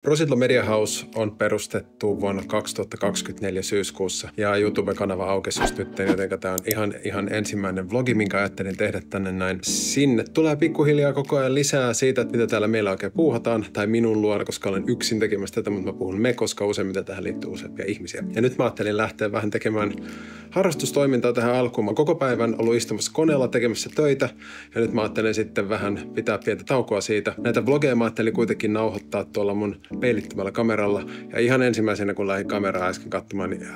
Rositlo Media House on perustettu vuonna 2024 syyskuussa ja YouTube-kanava aukesi just nyt, joten tämä on ihan ensimmäinen vlogi, minkä ajattelin tehdä tänne näin. Sinne tulee pikkuhiljaa koko ajan lisää siitä, että mitä täällä meillä oikein puuhataan, tai minun luona, koska olen yksin tekemässä tätä, mutta mä puhun me, koska useimmiten tähän liittyy useampia ihmisiä. Ja nyt mä ajattelin lähteä vähän tekemään harrastustoimintaa tähän alkuun. Mä oon koko päivän ollut istumassa koneella tekemässä töitä, ja nyt mä ajattelin sitten vähän pitää pientä taukoa siitä. Näitä vlogeja mä ajattelin kuitenkin nauhoittaa tuolla mun peilittömällä kameralla. Ja ihan ensimmäisenä, kun lähdin kameraa äsken katsomaan, niin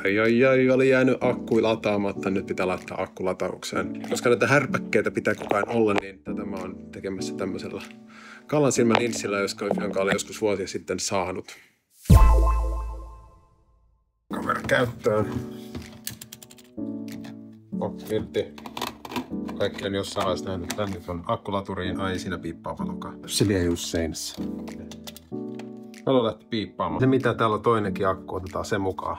oli jäänyt akku lataamatta. Nyt pitää laittaa akku lataukseen. Koska näitä härpäkkeitä pitää koko ajan olla, niin tätä mä oon tekemässä tämmöisellä kalansilmälinssillä, jonka olen joskus vuosia sitten saanut. Kamera käyttöön. Irti. Kaikki on jossain vaiheessa nähnyt, että nyt on akkulaturiin. Ai, siinä piippaa valokaa. Se vie just seinässä. Valo lähti piippaamaan. Se mitä täällä on toinenkin akku, otetaan se mukaan.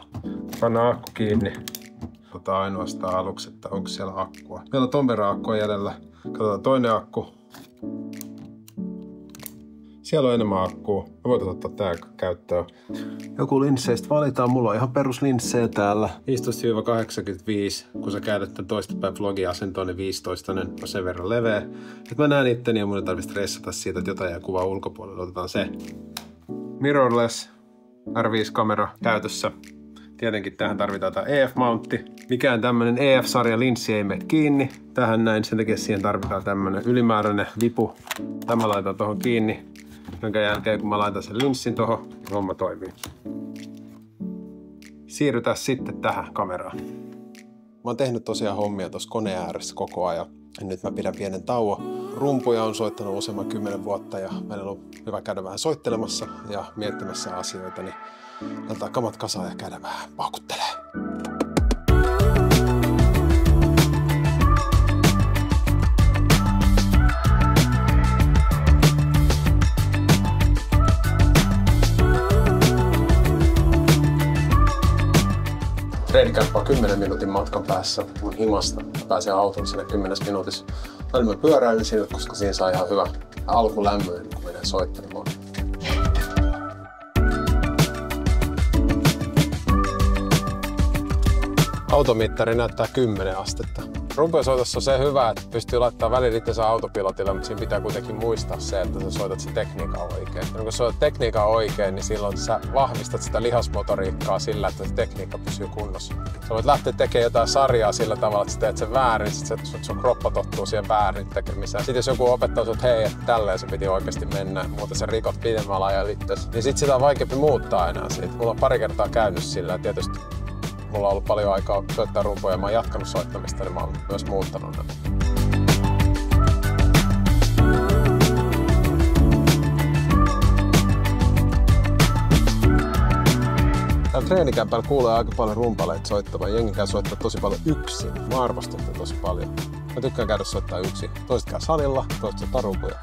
Pannaan akku kiinni. Otetaan ainoastaan aluksi, että onko siellä akkua. Meillä on ton verran akkua jäljellä. Katsotaan toinen akku. Siellä on enemmän akkua. Me voidaan ottaa tää käyttöön. Joku linsseistä valitaan. Mulla on ihan peruslinssejä täällä. 15-85. Kun sä käytät tän toistapäin vlogi-asentoon, niin 15 on sen verran leveä. Et mä näen itteni ja mun ei tarvitse stressata siitä, että jotain jää kuvaa ulkopuolelle. Otetaan se. Mirrorless R5-kamera käytössä. Tietenkin tähän tarvitaan tämä EF-mountti. Mikään tämmönen EF-sarja linssi ei mene kiinni. Tähän näin, sen takia siihen tarvitaan tämmönen ylimääräinen vipu. Tämä laitan tuohon kiinni. Jonka jälkeen kun mä laitan sen linssin tuohon, homma toimii. Siirrytään sitten tähän kameraan. Mä oon tehnyt tosiaan hommia tuossa koneen ääressä koko ajan. Ja nyt mä pidän pienen tauon. Rumpuja on soittanut useamman 10 vuotta ja meillä on hyvä käydä vähän soittelemassa ja miettimässä asioita, niin laitetaan kamat kasaan ja käydään vähän paukuttelee. Treenikämppä on 10 minuutin matkan päässä mun himasta. Pääsen autoon sinne 10 minuutissa. Välillä mä pyöräilen sinne, koska siinä saa ihan hyvä alkulämmön, kun menee soittelemaan. Automittari näyttää 10 astetta. Rumpujen soitossa on se hyvä, että pystyy laittamaan välillä autopilotille, mutta siinä pitää kuitenkin muistaa se, että sä soitat sen tekniikan oikein. Ja kun soitat tekniikan oikein, niin silloin sä vahvistat sitä lihasmotoriikkaa sillä, että se tekniikka pysyy kunnossa. Sä voit lähteä tekemään jotain sarjaa sillä tavalla, että sä teet sen väärin, sit sun kroppa tottuu siihen väärin tekemiseen. Sitten jos joku opettaa sut, hei, että tälleen se piti oikeasti mennä, muuten sä rikot pidemmällä ajalla itses, niin sit sitä on vaikeampi muuttaa enää siitä. Mulla on pari kertaa käynyt sillä, ja tietysti mulla on ollut paljon aikaa soittaa rumpuja ja mä oon jatkanut soittamista, niin mä oon myös muuttanut ne. Täällä treenikämpällä kuulee aika paljon rumpaleita soittavan. Jengi käy soittaa tosi paljon yksin. Mä arvostan sitä tosi paljon. Mä tykkään käydä soittaa yksin. Toiset käy salilla, toiset soittaa rumpuja.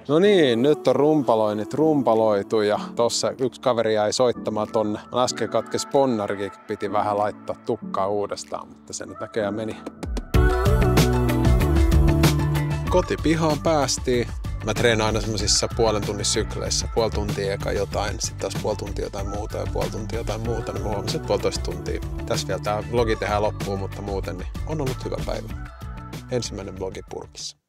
No niin, nyt on rumpaloinnit rumpaloitu ja tossa yksi kaveri jäi soittamaan tonne. Äsken katkesi ponnarikin, piti vähän laittaa tukkaa uudestaan, mutta se nyt näköjään meni. Kotipihaan päästiin. Mä treenaan aina semmosissa puolen tunnin sykleissä. Puoli tuntia eka jotain, sitten taas puoli tuntia jotain muuta ja puoli tuntia jotain muuta. Niin mä huomasin, että 1,5 tuntia. Tässä vielä tää vlogi tehdään loppuun, mutta muuten niin on ollut hyvä päivä. Ensimmäinen vlogi purkissa.